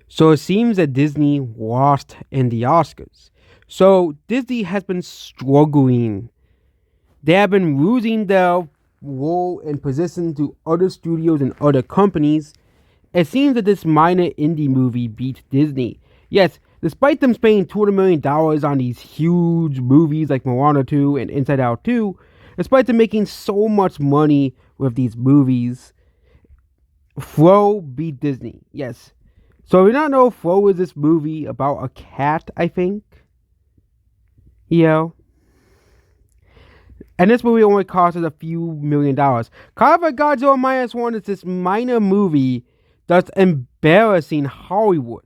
So it seems that Disney lost in the Oscars. So Disney has been struggling. They have been losing their role and position to other studios and other companies. It seems that this minor indie movie beat Disney. Yes, despite them spending $200 million on these huge movies like Moana 2 and Inside Out 2, despite them making so much money with these movies, Flow beat Disney. Yes. So if you don't know, Flow is this movie about a cat, I think. Yeah. And this movie only cost us a few $1,000,000. Carver Godzilla Minus One is this minor movie that's embarrassing Hollywood.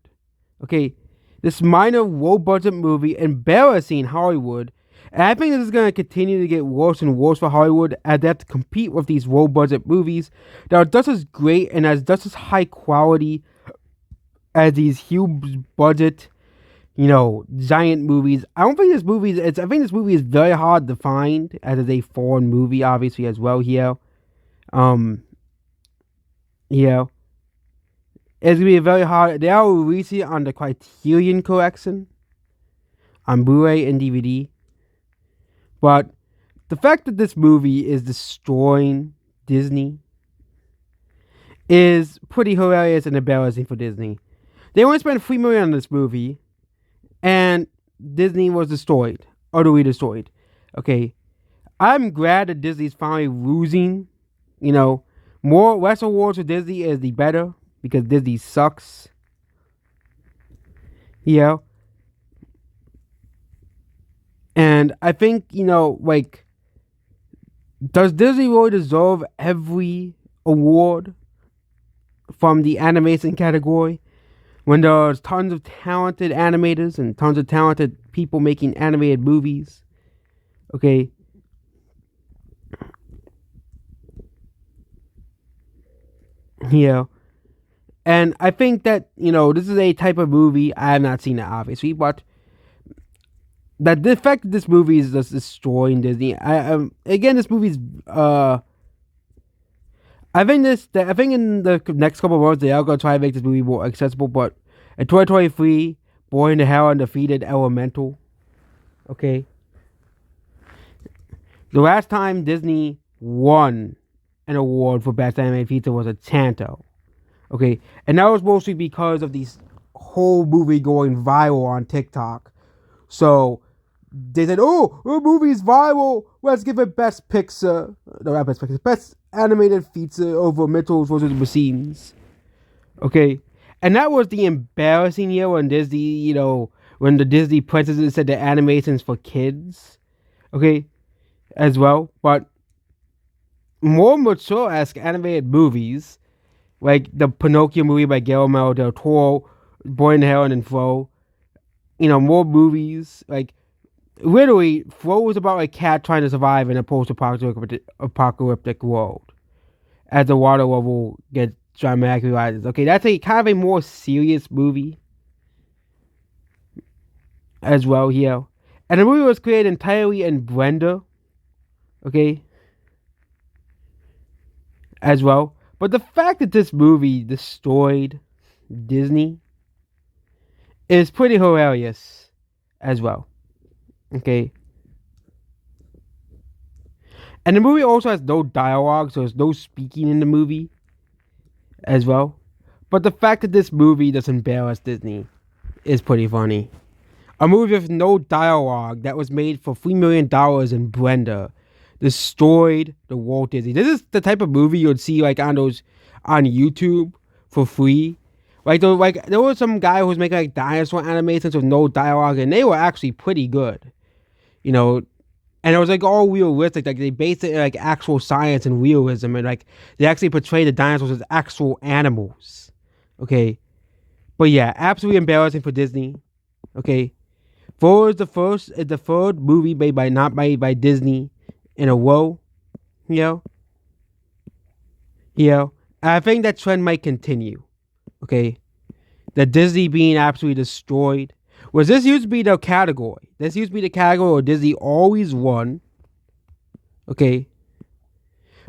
Okay, this minor low budget movie embarrassing Hollywood. And I think this is going to continue to get worse and worse for Hollywood as they have to compete with these low budget movies that are just as great and as just as high quality as these huge budget, giant movies. I don't think this movie is. I think this movie is very hard to find as a foreign movie, obviously as well here. Um, yeah, it's gonna be very hard. They are releasing it on the Criterion Collection, on Blu-ray and DVD. But the fact that this movie is destroying Disney is pretty hilarious and embarrassing for Disney. They only spent $3 million on this movie, and Disney was destroyed, utterly destroyed. Okay, I'm glad that Disney's finally losing. Less awards for Disney is the better because Disney sucks. Yeah, and I think does Disney really deserve every award from the animation category when there's tons of talented animators and tons of talented people making animated movies? Okay. Yeah. And I think that, this is a type of movie, I have not seen it obviously, but that the fact that this movie is just destroying Disney. Again, this movie's I think in the next couple of months they are gonna try to make this movie more accessible. But in 2023, Boy in the Hell undefeated Elemental. Okay, the last time Disney won an award for best animated feature was Encanto. Okay, and that was mostly because of these whole movie going viral on TikTok. So they said, "Oh, the movie's viral. Let's give it Best Picture. No, not Best Picture. Best Animated Feature over Mitchell's versus Machines." Okay, and that was the embarrassing year when Disney, when the Disney president said the animation's for kids. Okay, as well, but more mature-esque animated movies like the Pinocchio movie by Guillermo del Toro, Boy in the Hell and Fro. More movies like literally, Flow was about a cat trying to survive in a post-apocalyptic world as the water level gets dramatically rises. Okay, that's a kind of a more serious movie as well here. And the movie was created entirely in Blender. Okay, as well. But the fact that this movie destroyed Disney is pretty hilarious as well. Okay. And the movie also has no dialogue, so there's no speaking in the movie as well. But the fact that this movie does embarrass Disney is pretty funny. A movie with no dialogue that was made for $3 million in Blender destroyed the Walt Disney. This is the type of movie you'd see like on YouTube for free. There was some guy who was making like dinosaur animations with no dialogue, and they were actually pretty good. And it was like all realistic. Like they based it in like actual science and realism, and like they actually portrayed the dinosaurs as actual animals. Okay, but yeah, absolutely embarrassing for Disney. Okay, Four is the third movie not made by Disney in a row. Yeah. I think that trend might continue. Okay, that Disney being absolutely destroyed. Was this used to be the category? This used to be the category where Disney always won. Okay,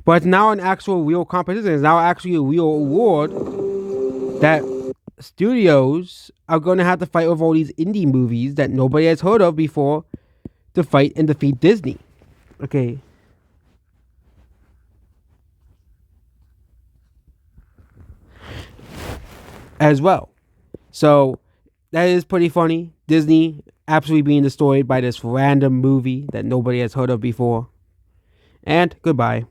but it's now an actual real competition. It's now actually a real award that studios are going to have to fight over all these indie movies that nobody has heard of before to fight and defeat Disney. Okay. As well. So that is pretty funny. Disney absolutely being destroyed by this random movie that nobody has heard of before. And goodbye.